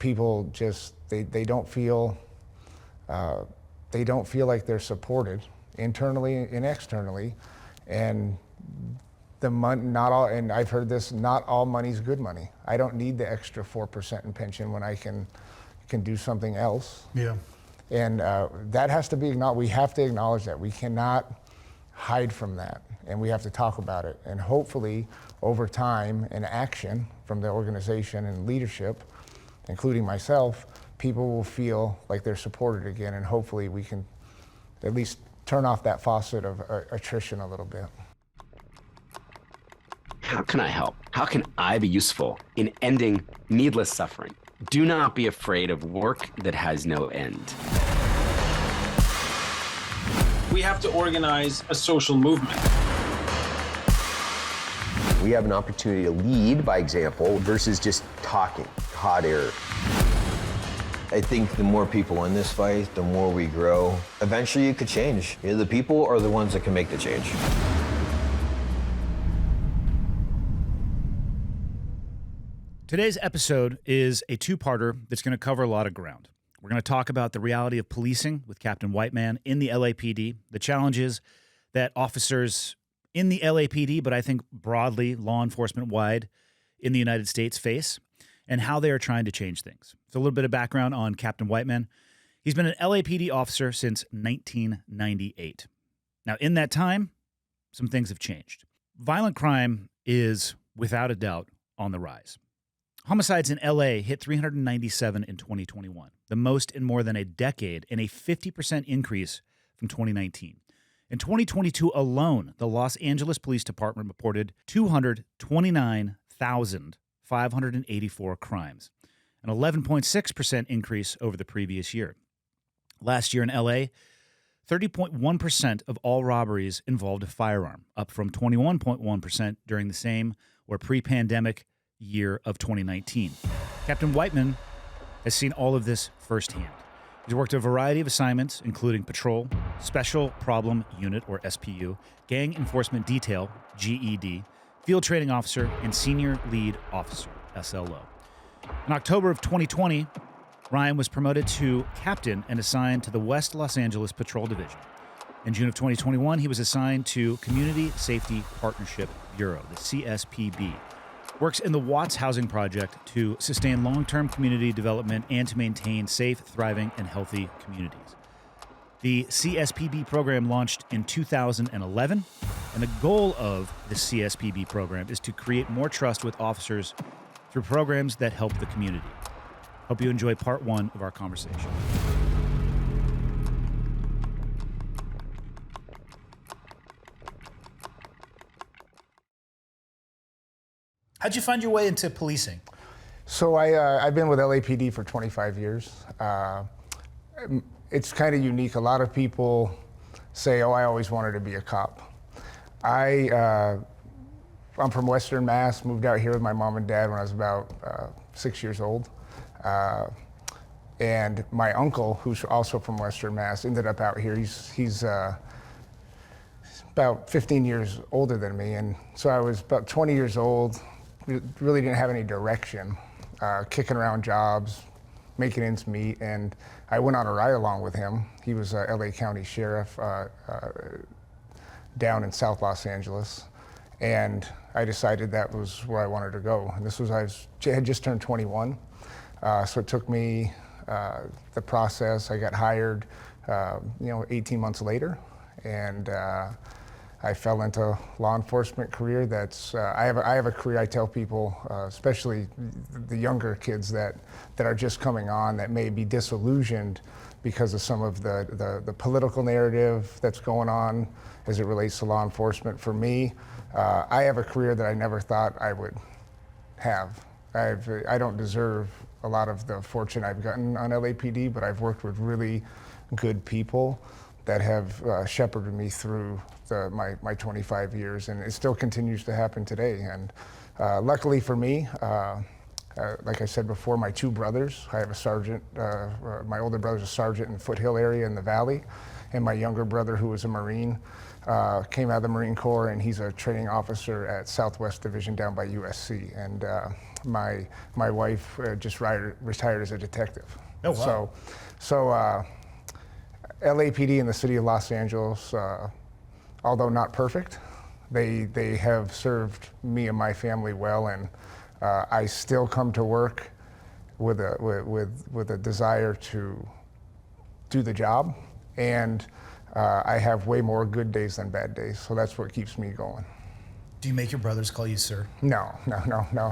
people just, they don't feel like they're supported internally and externally. And the money, not all, and I've heard this, not all money's good money. I don't need the extra 4% in pension when I can do something else. Yeah. And that has to be acknowledged. We have to acknowledge that. We cannot hide from that, and we have to talk about it. And hopefully, over time and action from the organization and leadership, including myself, people will feel like they're supported again, and hopefully we can at least turn off that faucet of attrition a little bit. How can I help? How can I be useful in ending needless suffering? Do not be afraid of work that has no end. We have to organize a social movement. We have an opportunity to lead by example versus just talking, hot air. I think the more people in this fight, the more we grow. Eventually it could change. The people are the ones that can make the change. Today's episode is a two-parter that's going to cover a lot of ground. We're going to talk about the reality of policing with Captain Whiteman in the LAPD, the challenges that officers in the LAPD, but I think broadly law enforcement-wide in the United States face, and how they are trying to change things. So a little bit of background on Captain Whiteman. He's been an LAPD officer since 1998. Now, in that time, some things have changed. Violent crime is, without a doubt, on the rise. Homicides in LA hit 397 in 2021, the most in more than a decade, and a 50% increase from 2019. In 2022 alone, the Los Angeles Police Department reported 229,584 crimes, an 11.6% increase over the previous year. Last year in LA, 30.1% of all robberies involved a firearm, up from 21.1% during the same or pre-pandemic year of 2019. Captain Whiteman has seen all of this firsthand. He's worked a variety of assignments, including patrol, Special Problem Unit, or SPU, Gang Enforcement Detail, GED, Field Training Officer, and Senior Lead Officer, SLO. In October of 2020, Ryan was promoted to captain and assigned to the West Los Angeles Patrol Division. In June of 2021, he was assigned to Community Safety Partnership Bureau, the CSPB. Works in the Watts Housing Project to sustain long-term community development and to maintain safe, thriving, and healthy communities. The CSPB program launched in 2011, and the goal of the CSPB program is to create more trust with officers through programs that help the community. Hope you enjoy part one of our conversation. How'd you find your way into policing? So I've been with LAPD for 25 years. It's kind of unique. A lot of people say, oh, I always wanted to be a cop. I'm from Western Mass, moved out here with my mom and dad when I was about 6 years old. And my uncle, who's also from Western Mass, ended up out here. He's about 15 years older than me. And so I was about 20 years old. Really didn't have any direction, kicking around jobs, making ends meet, and I went on a ride along with him. He was a LA County Sheriff down in South Los Angeles, and I decided that was where I wanted to go. And this was, I had just turned 21, so it took me the process. I got hired, 18 months later, and I fell into law enforcement career. That's I have a career. I tell people, especially the younger kids that are just coming on, that may be disillusioned because of some of the political narrative that's going on as it relates to law enforcement. For me, I have a career that I never thought I would have. I don't deserve a lot of the fortune I've gotten on LAPD, but I've worked with really good people that have shepherded me through my 25 years, and it still continues to happen today. And luckily for me, like I said before, my two brothers, I have a sergeant, my older brother's a sergeant in Foothill area in the Valley, and my younger brother, who was a Marine, came out of the Marine Corps, and he's a training officer at Southwest Division down by USC. And my wife just retired as a detective. Oh, wow. So LAPD in the city of Los Angeles, although not perfect, they have served me and my family well, and I still come to work with a desire to do the job, and I have way more good days than bad days, so that's what keeps me going. Do you make your brothers call you sir? No.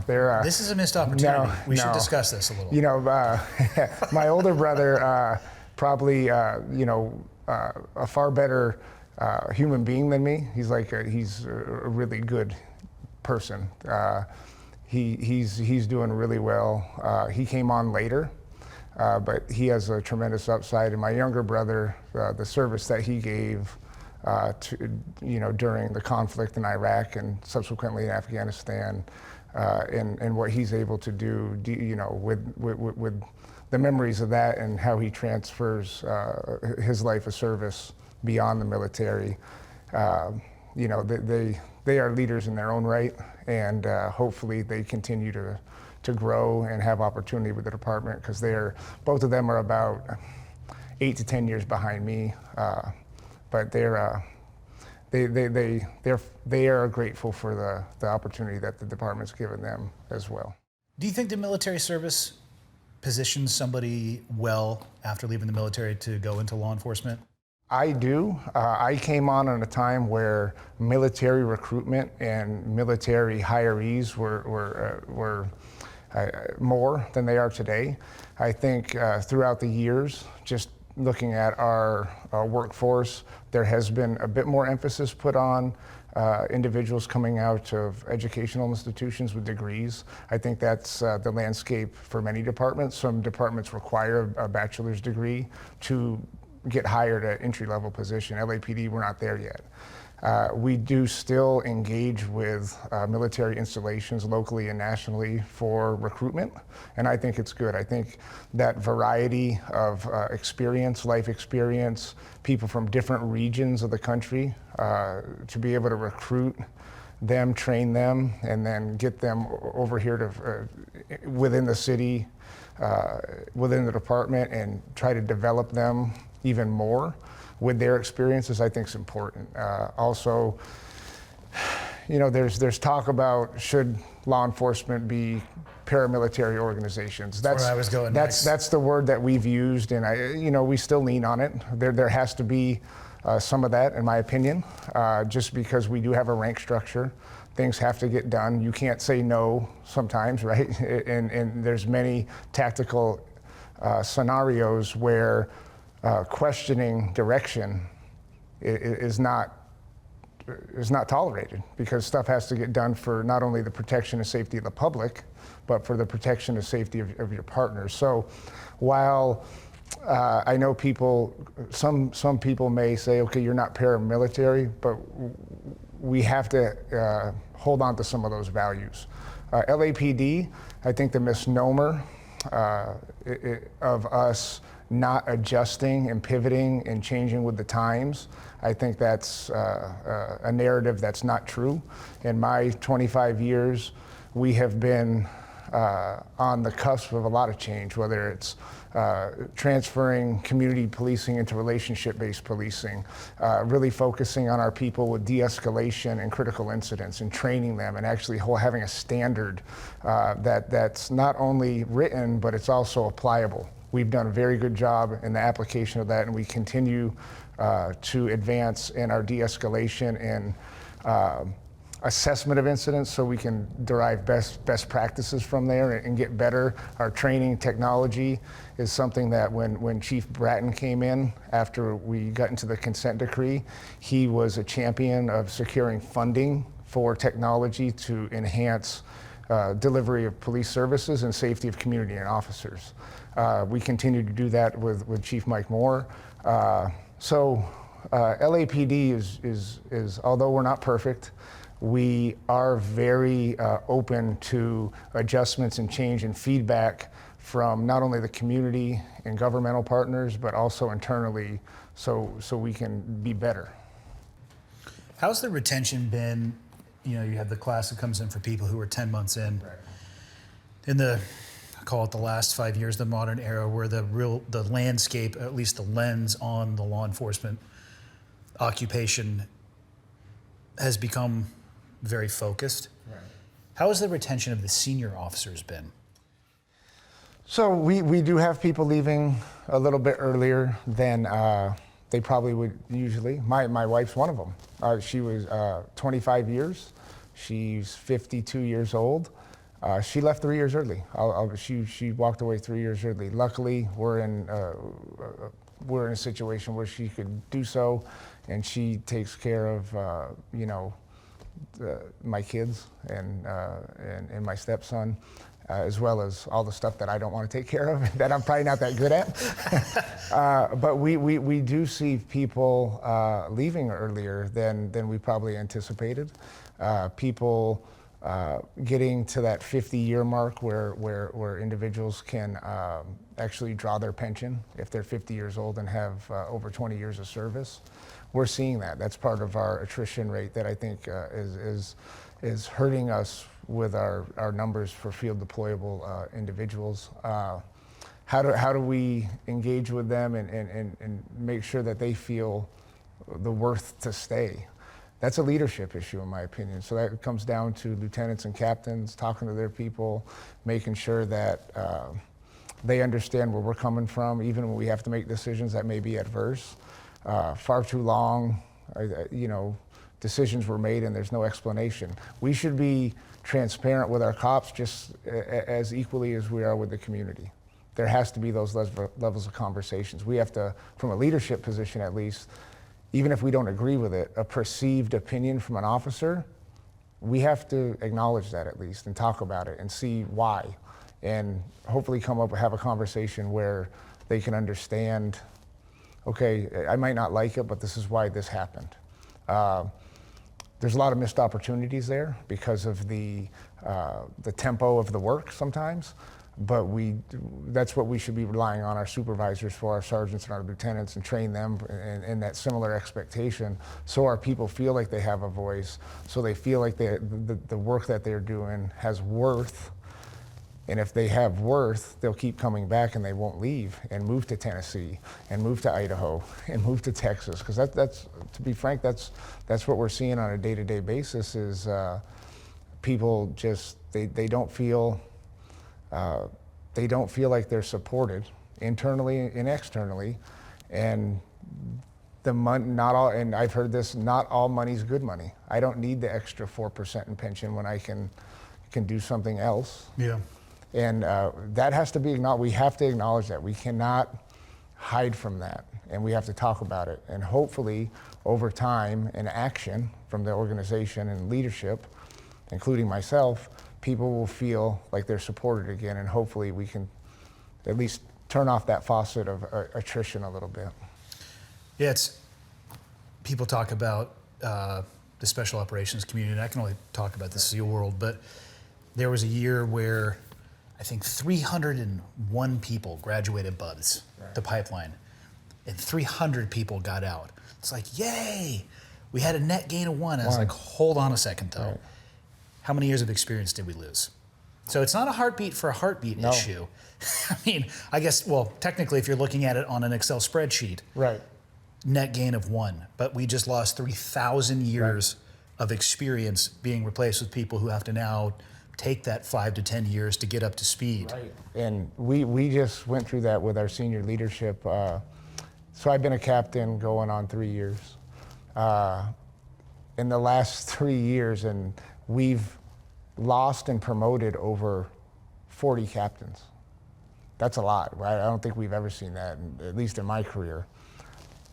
They're This is a missed opportunity. No, We should no. discuss this a little. You know, my older brother probably a far better human being than me. He's he's a really good person. He's doing really well. He came on later, but he has a tremendous upside. And my younger brother, the service that he gave during the conflict in Iraq and subsequently in Afghanistan, and what he's able to do, with the memories of that and how he transfers his life of service beyond the military. They are leaders in their own right, and hopefully they continue to grow and have opportunity with the department, because both of them are about 8 to 10 years behind me, but they are grateful for the opportunity that the department's given them as well. Do you think the military service positions somebody well after leaving the military to go into law enforcement? I do. I came on a time where military recruitment and military hirees were more than they are today. I think throughout the years, just looking at our workforce, there has been a bit more emphasis put on individuals coming out of educational institutions with degrees. I think that's the landscape for many departments. Some departments require a bachelor's degree to get hired at entry-level position. LAPD, we're not there yet. We do still engage with military installations locally and nationally for recruitment, and I think it's good. I think that variety of experience, life experience, people from different regions of the country, to be able to recruit them, train them, and then get them over here to within the city, within the department, and try to develop them even more with their experiences, I think is important. Also, there's talk about should law enforcement be paramilitary organizations. That's where I was going next. That's the word that we've used, and we still lean on it. There has to be some of that, in my opinion, just because we do have a rank structure. Things have to get done. You can't say no sometimes, right? And there's many tactical scenarios where questioning direction is not tolerated, because stuff has to get done for not only the protection and safety of the public, but for the protection and safety of your partners. So while I know some people may say, okay, you're not paramilitary, but we have to hold on to some of those values. LAPD, I think the misnomer of us not adjusting and pivoting and changing with the times, I think that's a narrative that's not true. In my 25 years, we have been on the cusp of a lot of change, whether it's transferring community policing into relationship-based policing, really focusing on our people with de-escalation and critical incidents and training them, and actually having a standard that's not only written, but it's also applicable. We've done a very good job in the application of that, and we continue to advance in our de-escalation and assessment of incidents, so we can derive best practices from there and get better. Our training technology is something that when Chief Bratton came in after we got into the consent decree, he was a champion of securing funding for technology to enhance delivery of police services and safety of community and officers. We continue to do that with Chief Mike Moore. So LAPD is, although we're not perfect, we are very open to adjustments and change and feedback from not only the community and governmental partners, but also internally, so we can be better. How's the retention been? You have the class that comes in for people who are 10 months in. Right. In the, I call it the last 5 years, the modern era, where the landscape, at least the lens on the law enforcement occupation, has become very focused. Right. How has the retention of the senior officers been? So we do have people leaving a little bit earlier than they probably would usually. My wife's one of them. She was 25 years. She's 52 years old. She left 3 years early. She walked away 3 years early. Luckily, we're in a situation where she could do so, and she takes care of my kids and my stepson, as well as all the stuff that I don't want to take care of that I'm probably not that good at. But we do see people leaving earlier than we probably anticipated. People getting to that 50-year mark where individuals can actually draw their pension if they're 50 years old and have over 20 years of service. We're seeing that. That's part of our attrition rate that I think is hurting us with our numbers for field deployable individuals. How do we engage with them and make sure that they feel the worth to stay? That's a leadership issue, in my opinion. So that comes down to lieutenants and captains talking to their people, making sure that they understand where we're coming from, even when we have to make decisions that may be adverse. Far too long, decisions were made and there's no explanation. We should be transparent with our cops just as equally as we are with the community. There has to be those levels of conversations. We have to, from a leadership position at least, even if we don't agree with it, a perceived opinion from an officer, we have to acknowledge that at least and talk about it and see why, and hopefully come up and have a conversation where they can understand, okay, I might not like it, but this is why this happened. There's a lot of missed opportunities there because of the tempo of the work sometimes, but that's what we should be relying on our supervisors for, our sergeants and our lieutenants, and train them in that similar expectation so our people feel like they have a voice, so they feel like the work that they're doing has worth. And if they have worth, they'll keep coming back and they won't leave and move to Tennessee and move to Idaho and move to Texas. Because that's, to be frank, that's what we're seeing on a day-to-day basis is people just, they don't feel like they're supported internally and externally. And the money, not all, and I've heard this, not all money's good money. I don't need the extra 4% in pension when I can do something else. Yeah. And that has to be acknowledged. We have to acknowledge that. We cannot hide from that, and we have to talk about it. And hopefully, over time and action from the organization and leadership, including myself, people will feel like they're supported again, and hopefully we can at least turn off that faucet of attrition a little bit. Yeah, people talk about the special operations community, and I can only talk about the SEAL world, but there was a year where I think 301 people graduated BUD/S, the pipeline, and 300 people got out. It's like, yay! We had a net gain of one. I was like, hold on a second, though. Right. How many years of experience did we lose? So it's not a heartbeat for a heartbeat issue. I mean, I guess, well, technically, if you're looking at it on an Excel spreadsheet, right, net gain of one, but we just lost 3,000 years of experience being replaced with people who have to now take that 5 to 10 years to get up to speed. Right. And we just went through that with our senior leadership. So I've been a captain going on 3 years. In the last 3 years, and we've lost and promoted over 40 captains. That's a lot, right? I don't think we've ever seen that, at least in my career.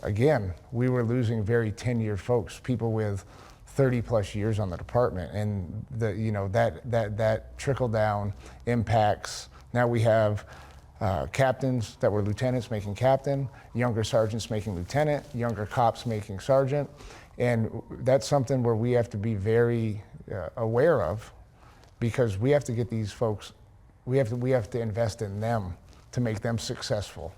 Again, we were losing very tenured folks, people with 30 plus years on the department, and that trickle down impacts. Now we have captains that were lieutenants making captain, younger sergeants making lieutenant, younger cops making sergeant, and that's something where we have to be very aware of, because we have to get these folks, we have to invest in them to make them successful,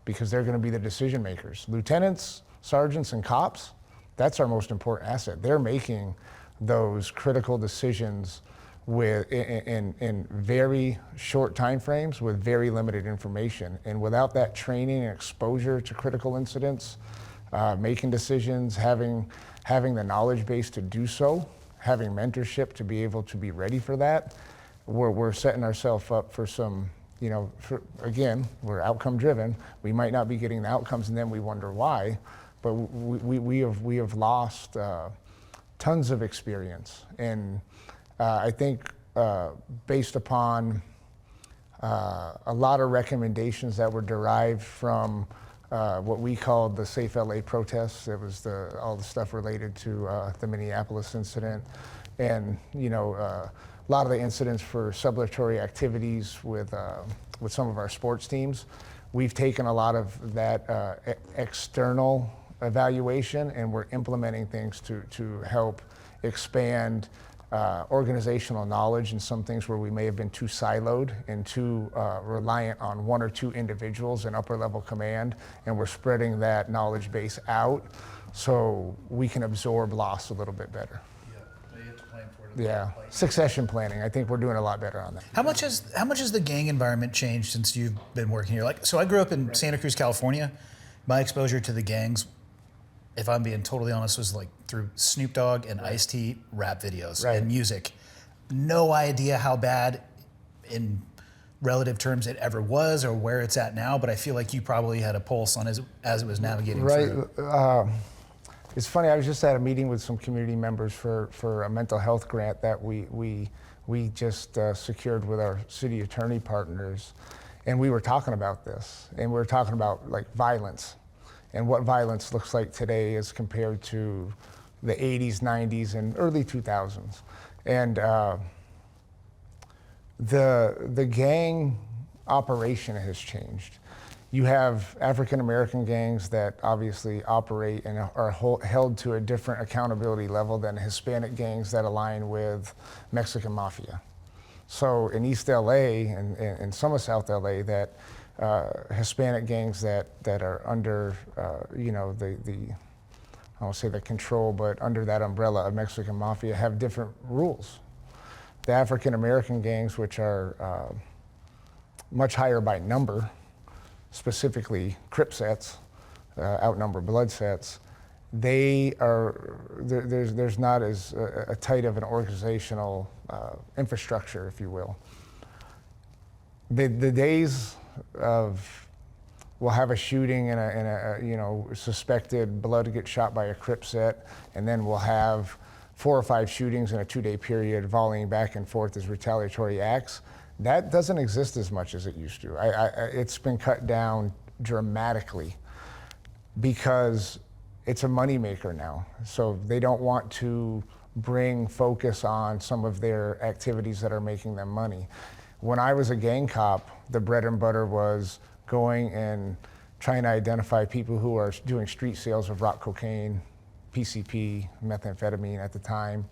because they're going to be the decision makers. Lieutenants, sergeants, and cops, that's our most important asset. They're making those critical decisions in very short time frames with very limited information. And without that training and exposure to critical incidents, making decisions, having the knowledge base to do so, having mentorship to be able to be ready for that, we're setting ourselves up for some, again, we're outcome driven. We might not be getting the outcomes and then we wonder why, but we have lost tons of experience. And I think based upon a lot of recommendations that were derived from what we called the Safe LA protests. It was all the stuff related to the Minneapolis incident, and a lot of the incidents for celebratory activities with some of our sports teams. We've taken a lot of that external evaluation, and we're implementing things to help expand organizational knowledge in some things where we may have been too siloed and too reliant on one or two individuals in upper level command, and we're spreading that knowledge base out so we can absorb loss a little bit better. Yeah, you have to plan for it. Yeah, succession planning. I think we're doing a lot better on that. How much has the gang environment changed since you've been working here? So I grew up in Santa Cruz, California. My exposure to the gangs, if I'm being totally honest, was like through Snoop Dogg and Ice-T rap videos and music. No idea how bad in relative terms it ever was or where it's at now, but I feel like you probably had a pulse on as it was navigating through. It's funny, I was just at a meeting with some community members for a mental health grant that we just secured with our city attorney partners, and we were talking about this, and we were talking about like violence and what violence looks like today as compared to the 80s, 90s, and early 2000s. And the gang operation has changed. You have African American gangs that obviously operate and are held to a different accountability level than Hispanic gangs that align with Mexican mafia. So in East LA and some of South LA, that Hispanic gangs that are under, I won't say the control, but under that umbrella of Mexican mafia have different rules. The African American gangs, which are much higher by number, specifically Crip sets, outnumber blood sets, there's not as a tight of an organizational infrastructure, if you will. The days of we'll have a shooting and a suspected blood gets shot by a Crip set, and then we'll have 4 or 5 shootings in a 2-day period volleying back and forth as retaliatory acts. That doesn't exist as much as it used to. It's been cut down dramatically because it's a moneymaker now. So they don't want to bring focus on some of their activities that are making them money. When I was a gang cop, the bread and butter was going and trying to identify people who are doing street sales of rock cocaine, PCP, methamphetamine at the time,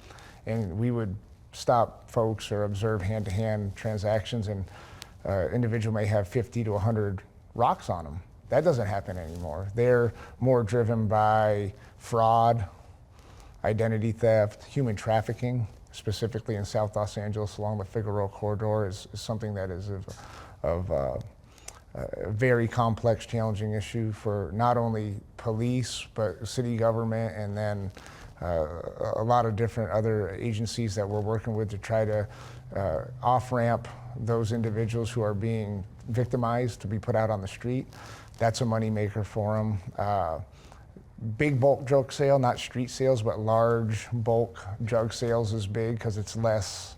and we would stop folks or observe hand-to-hand transactions, and individual may have 50 to 100 rocks on them. That doesn't happen anymore. They're more driven by fraud, identity theft, human trafficking, specifically in South Los Angeles along the Figueroa corridor is something that is of a very complex, challenging issue for not only police, but city government, and then a lot of different other agencies that we're working with to try to off-ramp those individuals who are being victimized to be put out on the street. That's a moneymaker for them. Big bulk drug sale, not street sales, but large bulk drug sales is big because it's less,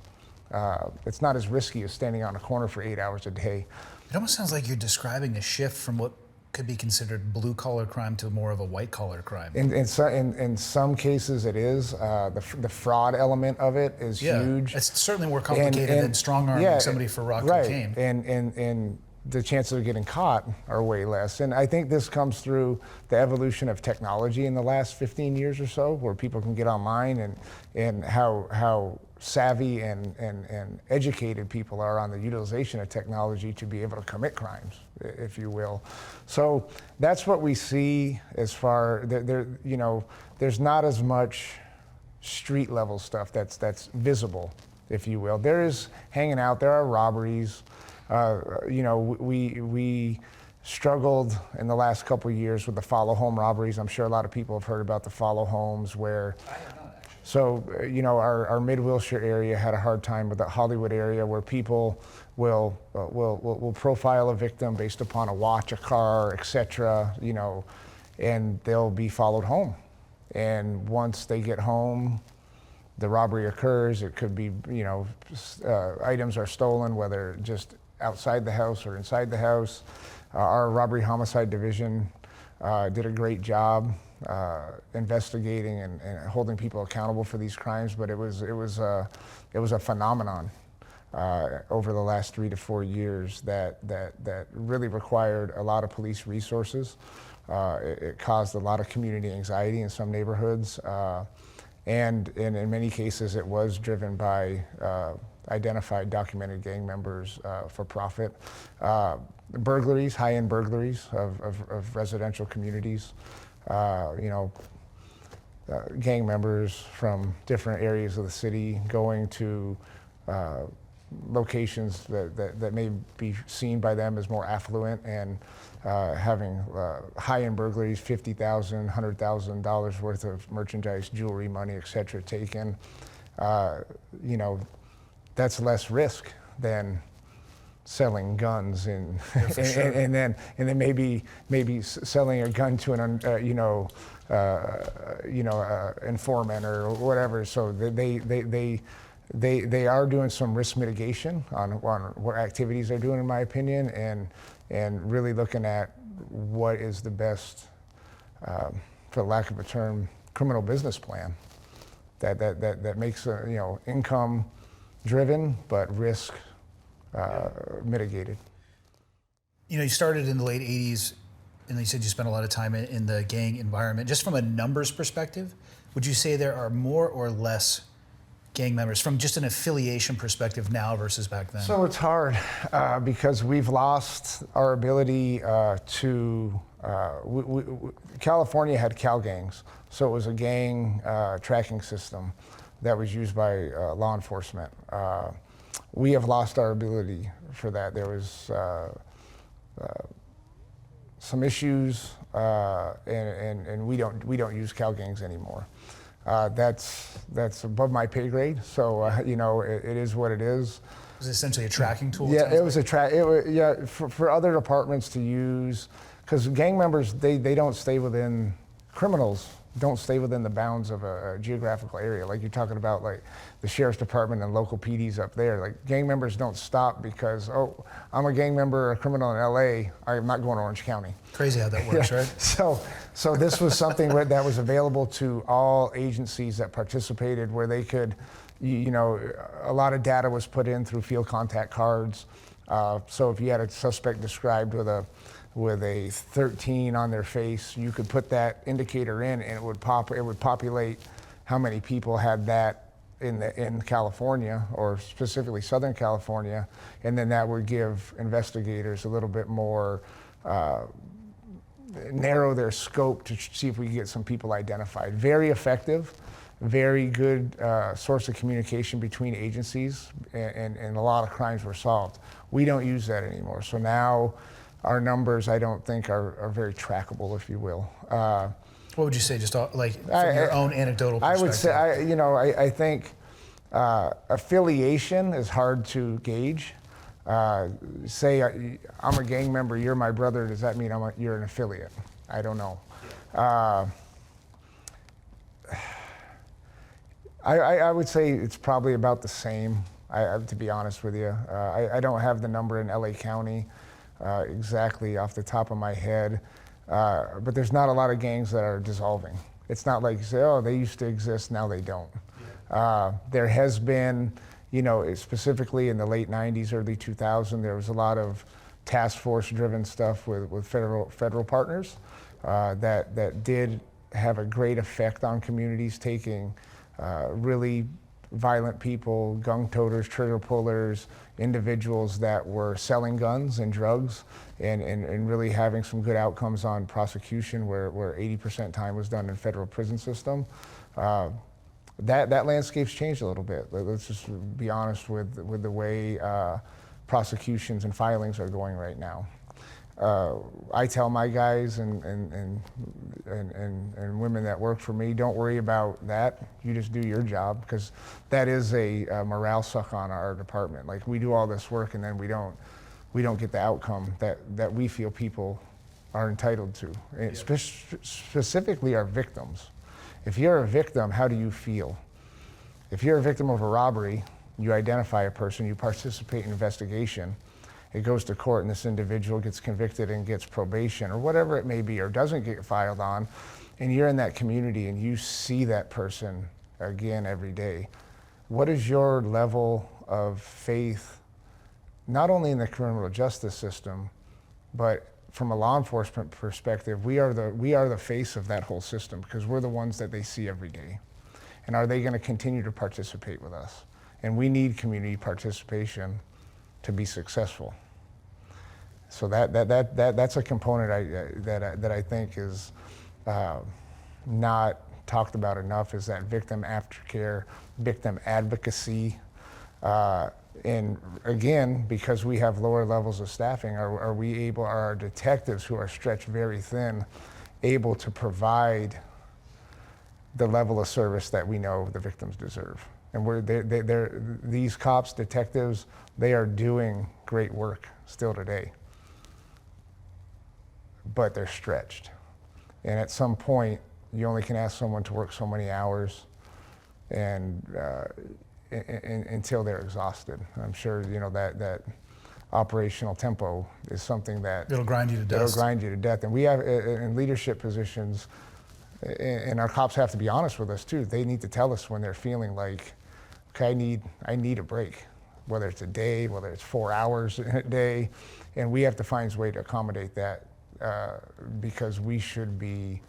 it's not as risky as standing on a corner for 8 hours a day. It almost sounds like you're describing a shift from what could be considered blue-collar crime to more of a white-collar crime. In some cases it is. The fraud element of it is huge. It's certainly more complicated than strong-arming somebody for rock cocaine. And the chances of getting caught are way less. And I think this comes through the evolution of technology in the last 15 years or so, where people can get online and how savvy and educated people are on the utilization of technology to be able to commit crimes, if you will. So that's what we see as far, there's not as much street level stuff that's visible if you will. There is hanging out, there are robberies. You know, we struggled in the last couple of years with the follow home robberies. I'm sure a lot of people have heard about the follow homes where, so, you know, our mid-Wilshire area had a hard time with the Hollywood area where people will profile a victim based upon a watch, a car, etc., you know, and they'll be followed home. And once they get home, the robbery occurs. It could be, you know, items are stolen, whether just outside the house or inside the house. Our robbery homicide division did a great job investigating and holding people accountable for these crimes, but it was a phenomenon over the last 3 to 4 years that really required a lot of police resources. It caused a lot of community anxiety in some neighborhoods, and in many cases it was driven by identified documented gang members for profit. Burglaries, high-end burglaries of residential communities. You know, gang members from different areas of the city going to locations that may be seen by them as more affluent and having high-end burglaries, $50,000, $100,000 worth of merchandise, jewelry, money, etc. taken. You know, that's less risk than selling guns and and then maybe selling a gun to an informant or whatever. So they are doing some risk mitigation on what activities they're doing, in my opinion, and really looking at what is the best, for lack of a term, criminal business plan that makes you know, income driven but risk mitigated. You know, you started in the late 80s, and you said you spent a lot of time in the gang environment. Just from a numbers perspective, would you say there are more or less gang members from just an affiliation perspective now versus back then? So it's hard because we've lost our ability to, California had Cal gangs, so it was a gang tracking system that was used by law enforcement. We have lost our ability for that. There was some issues, and we don't use Cal gangs anymore. That's above my pay grade. So you know, it is what it is. Was it essentially a tracking tool? Yeah, it was for other departments to use, because gang members they don't stay within, criminals don't stay within the bounds of a geographical area. Like you're talking about, like the sheriff's department and local PDs up there. Like gang members don't stop because, oh, I'm a gang member or a criminal in LA, I'm not going to Orange County. Crazy how that works, right? So this was something that was available to all agencies that participated, where they could, you know, a lot of data was put in through field contact cards. So if you had a suspect described with a 13 on their face, you could put that indicator in, and it would populate how many people had that in California, or specifically Southern California, and then that would give investigators a little bit more, narrow their scope to see if we can get some people identified. Very effective, very good source of communication between agencies, and a lot of crimes were solved. We don't use that anymore, so now our numbers, I don't think, are very trackable, if you will. What would you say, just like from your own anecdotal perspective? I would say, I think affiliation is hard to gauge. Say I'm a gang member, you're my brother, does that mean you're an affiliate? I don't know. I would say it's probably about the same, to be honest with you. I don't have the number in LA County exactly off the top of my head, but there's not a lot of gangs that are dissolving. It's not like you say, oh, they used to exist, now they don't. There has been, you know, specifically in the late 90s, early 2000s, there was a lot of task force driven stuff with federal partners that did have a great effect on communities, taking really violent people, gun toters, trigger pullers, individuals that were selling guns and drugs, and really having some good outcomes on prosecution, where 80% time was done in federal prison system. that landscape's changed a little bit. Let's just be honest with the way prosecutions and filings are going right now. I tell my guys and women that work for me, don't worry about that. You just do your job, because that is a morale suck on our department. Like, we do all this work and then we don't get the outcome that we feel people are entitled to. And specifically our victims. If you're a victim, how do you feel? If you're a victim of a robbery, you identify a person, you participate in investigation, it goes to court, and this individual gets convicted and gets probation or whatever it may be, or doesn't get filed on, and you're in that community and you see that person again every day. What is your level of faith, not only in the criminal justice system, but from a law enforcement perspective? We are the face of that whole system, because we're the ones that they see every day. And are they going to continue to participate with us? And we need community participation to be successful. So that's a component that I think is not talked about enough, is that victim aftercare, victim advocacy. And again, because we have lower levels of staffing, are our detectives, who are stretched very thin, able to provide the level of service that we know the victims deserve? And these cops, detectives, they are doing great work still today, but they're stretched. And at some point, you only can ask someone to work so many hours, and until they're exhausted. I'm sure that operational tempo is something that It'll grind you to dust. It'll grind you to death. And we have in leadership positions, and our cops have to be honest with us too. They need to tell us when they're feeling like, okay, I need a break, whether it's a day, whether it's 4 hours in a day, and we have to find a way to accommodate that, because we should be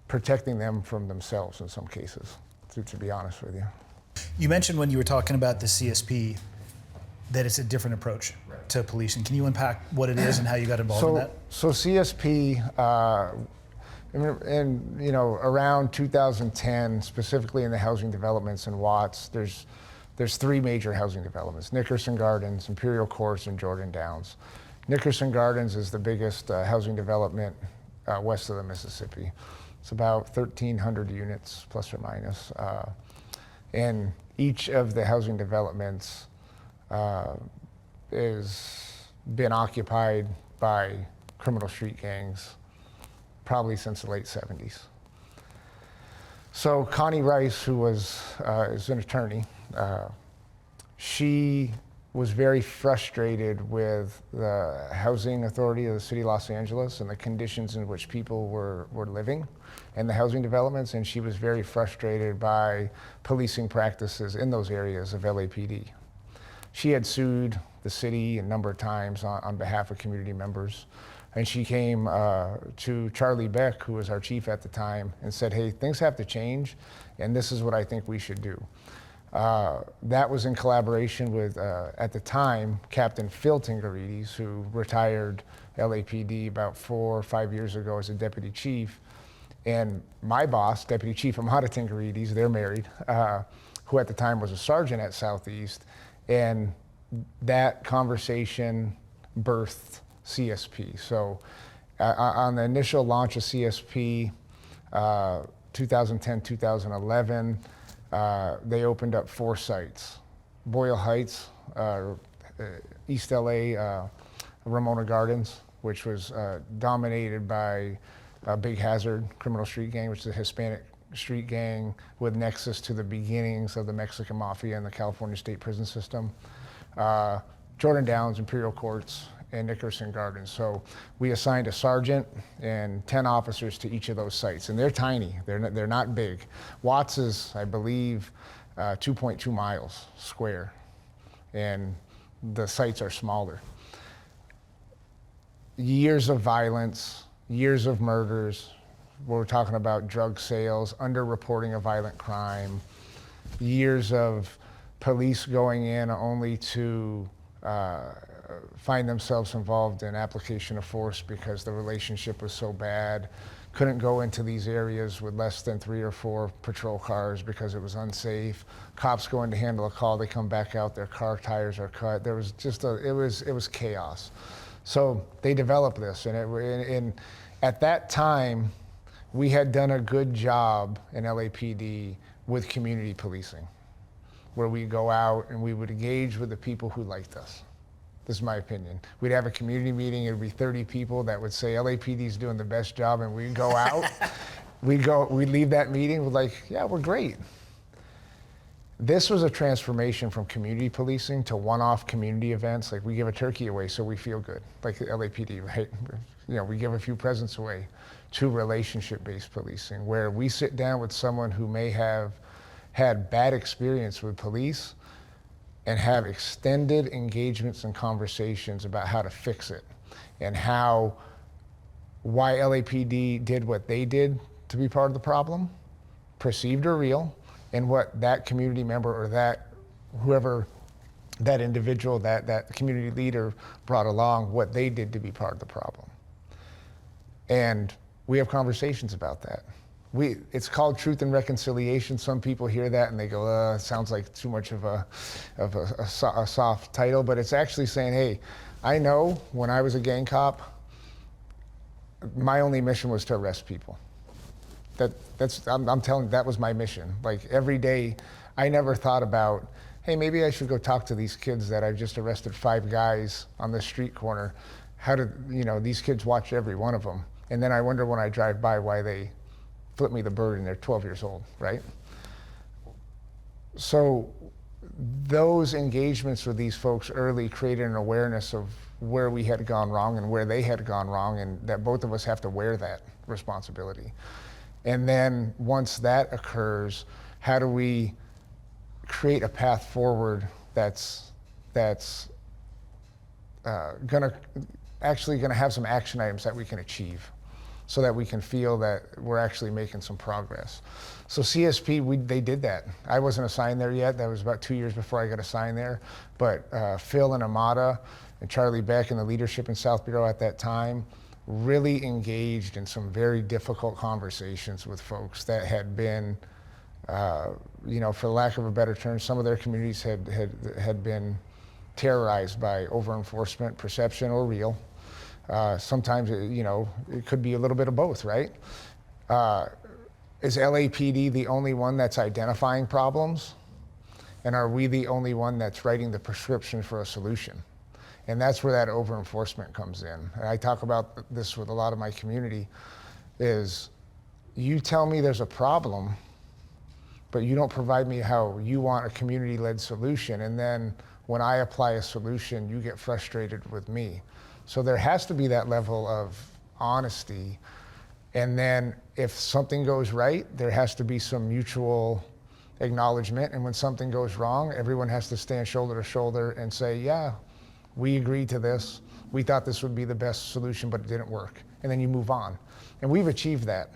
protecting them from themselves in some cases, to be honest with you. You mentioned when you were talking about the CSP that it's a different approach to policing. Can you unpack what it is and how you got involved in that? So CSP, and around 2010, specifically in the housing developments in Watts, there's three major housing developments: Nickerson Gardens, Imperial Courts, and Jordan Downs. Nickerson Gardens is the biggest housing development west of the Mississippi. It's about 1,300 units, plus or minus. And each of the housing developments is been occupied by criminal street gangs probably since the late 70s. So Connie Rice, who is an attorney, she was very frustrated with the housing authority of the city of Los Angeles and the conditions in which people were living in the housing developments, and she was very frustrated by policing practices in those areas of LAPD. She had sued the city a number of times on behalf of community members, and she came to Charlie Beck, who was our chief at the time, and said, hey, things have to change, and this is what I think we should do. That was in collaboration with, at the time, Captain Phil Tingarides, who retired LAPD about 4 or 5 years ago as a deputy chief, and my boss, Deputy Chief Amata Tingarides, they're married, who at the time was a sergeant at Southeast, and that conversation birthed CSP. So on the initial launch of CSP, 2010, 2011, they opened up 4 sites: Boyle Heights, East LA, Ramona Gardens, which was dominated by Big Hazard criminal street gang, which is a Hispanic street gang with nexus to the beginnings of the Mexican Mafia and the California state prison system. Jordan Downs, Imperial Courts, and Nickerson Gardens. So we assigned a sergeant and 10 officers to each of those sites, and they're tiny. They're not big. Watts is, I believe, 2.2 miles square, and the sites are smaller. Years of violence, years of murders. We're talking about drug sales, underreporting of violent crime, years of police going in only to find themselves involved in application of force because the relationship was so bad. Couldn't go into these areas with less than 3 or 4 patrol cars because it was unsafe. Cops go in to handle a call, they come back out, their car tires are cut. There was just it was chaos. So they developed this, and at that time, we had done a good job in LAPD with community policing, where we go out and we would engage with the people who liked us. This is my opinion. We'd have a community meeting, it would be 30 people that would say LAPD's doing the best job, and we'd go out, we'd leave that meeting with like, yeah, we're great. This was a transformation from community policing to one-off community events. Like we give a turkey away so we feel good, like the LAPD, right? You know, we give a few presents away, to relationship-based policing, where we sit down with someone who may have had bad experience with police and have extended engagements and conversations about how to fix it and why LAPD did what they did to be part of the problem, perceived or real, and what that community member or that whoever, that individual, that community leader brought along, what they did to be part of the problem. And we have conversations about that. It's called Truth and Reconciliation. Some people hear that and they go, it sounds like too much of a soft title, but it's actually saying, hey, I know when I was a gang cop, my only mission was to arrest people. I'm telling you, that was my mission. Like every day, I never thought about, hey, maybe I should go talk to these kids that I've just arrested 5 guys on the street corner. How did, these kids watch every one of them. And then I wonder when I drive by why they flip me the bird and they're 12 years old, right? So those engagements with these folks early created an awareness of where we had gone wrong and where they had gone wrong, and that both of us have to wear that responsibility. And then once that occurs, how do we create a path forward that's gonna have some action items that we can achieve, so that we can feel that we're actually making some progress. So CSP, they did that. I wasn't assigned there yet. That was about 2 years before I got assigned there. But Phil and Amada and Charlie Beck and the leadership in South Bureau at that time really engaged in some very difficult conversations with folks that had been, for lack of a better term, some of their communities had been terrorized by over-enforcement, perception or real. Sometimes, it could be a little bit of both, right? Is LAPD the only one that's identifying problems? And are we the only one that's writing the prescription for a solution? And that's where that over-enforcement comes in. And I talk about this with a lot of my community, is you tell me there's a problem, but you don't provide me how you want a community-led solution. And then when I apply a solution, you get frustrated with me. So there has to be that level of honesty. And then if something goes right, there has to be some mutual acknowledgement. And when something goes wrong, everyone has to stand shoulder to shoulder and say, yeah, we agreed to this. We thought this would be the best solution, but it didn't work. And then you move on. And we've achieved that.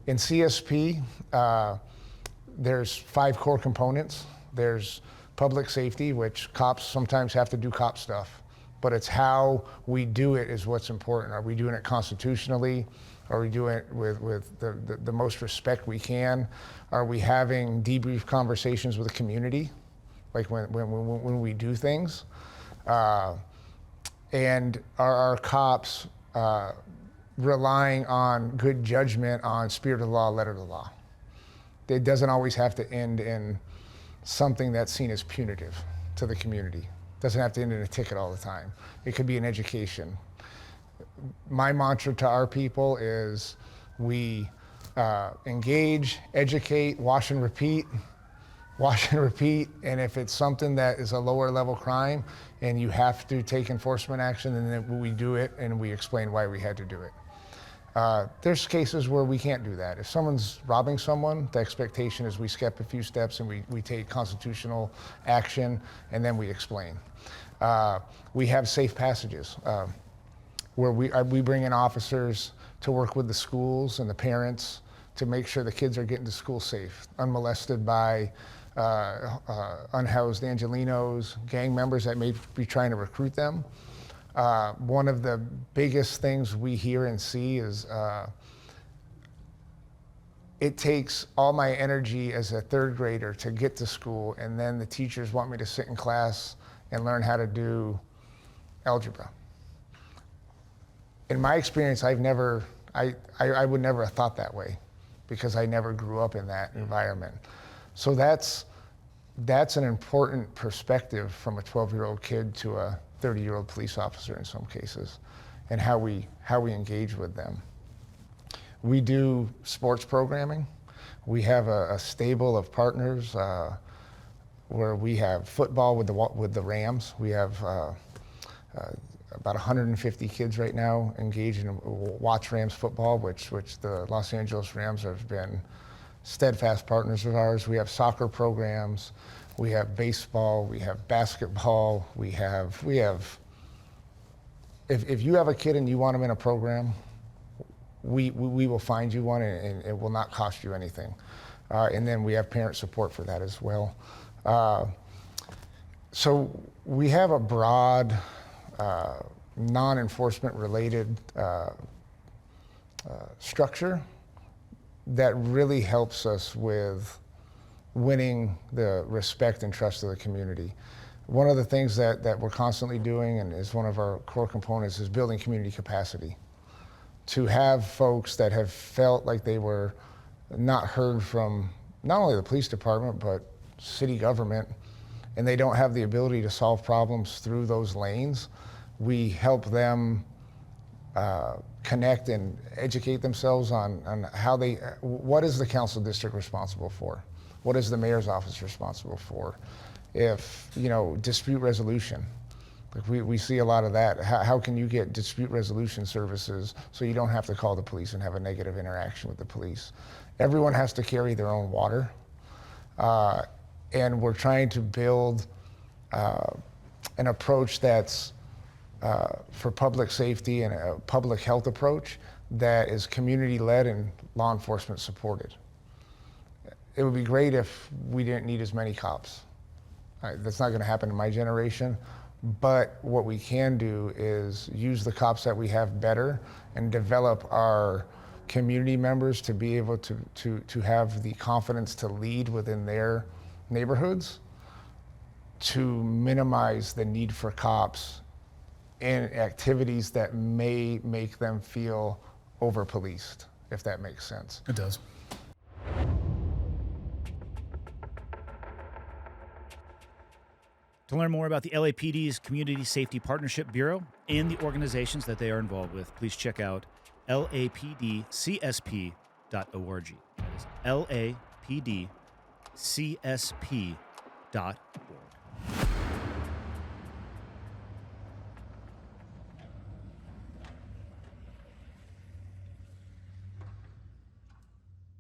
In CSP, there's 5 core components. There's public safety, which cops sometimes have to do cop stuff. But it's how we do it is what's important. Are we doing it constitutionally? Are we doing it with the most respect we can? Are we having debrief conversations with the community, like when we do things? And are our cops relying on good judgment on spirit of the law, letter of the law? It doesn't always have to end in something that's seen as punitive to the community. Doesn't have to end in a ticket all the time. It could be an education. My mantra to our people is we engage, educate, wash and repeat, and if it's something that is a lower level crime and you have to take enforcement action, then we do it and we explain why we had to do it. There's cases where we can't do that. If someone's robbing someone, the expectation is we skip a few steps and we take constitutional action and then we explain. We have safe passages where we bring in officers to work with the schools and the parents to make sure the kids are getting to school safe, unmolested by unhoused Angelinos, gang members that may be trying to recruit them. One of the biggest things we hear and see is it takes all my energy as a third grader to get to school, and then the teachers want me to sit in class and learn how to do algebra. In my experience, I would never have thought that way because I never grew up in that environment. So that's an important perspective from a 12-year-old kid to a 30-year-old police officer in some cases, and how we engage with them. We do sports programming. We have a stable of partners where we have football with the Rams. We have about 150 kids right now engaged in watch Rams football, which the Los Angeles Rams have been steadfast partners of ours. We have soccer programs. We have baseball. We have basketball. We have. If you have a kid and you want them in a program, we will find you one, and it will not cost you anything. And then we have parent support for that as well. So we have a broad, non-enforcement related structure that really helps us with winning the respect and trust of the community. One of the things that we're constantly doing, and is one of our core components, is building community capacity. To have folks that have felt like they were not heard from not only the police department, but city government, and they don't have the ability to solve problems through those lanes, we help them connect and educate themselves on what is the council district responsible for? What is the mayor's office responsible for? If, dispute resolution, like we see a lot of that. How can you get dispute resolution services so you don't have to call the police and have a negative interaction with the police? Everyone has to carry their own water. And we're trying to build an approach that's for public safety and a public health approach that is community-led and law enforcement supported. It would be great if we didn't need as many cops. That's not going to happen in my generation, but what we can do is use the cops that we have better and develop our community members to be able to have the confidence to lead within their neighborhoods, to minimize the need for cops in activities that may make them feel over-policed, if that makes sense. It does. To learn more about the LAPD's Community Safety Partnership Bureau and the organizations that they are involved with, please check out LAPDCSP.org. That is LAPDCSP.org.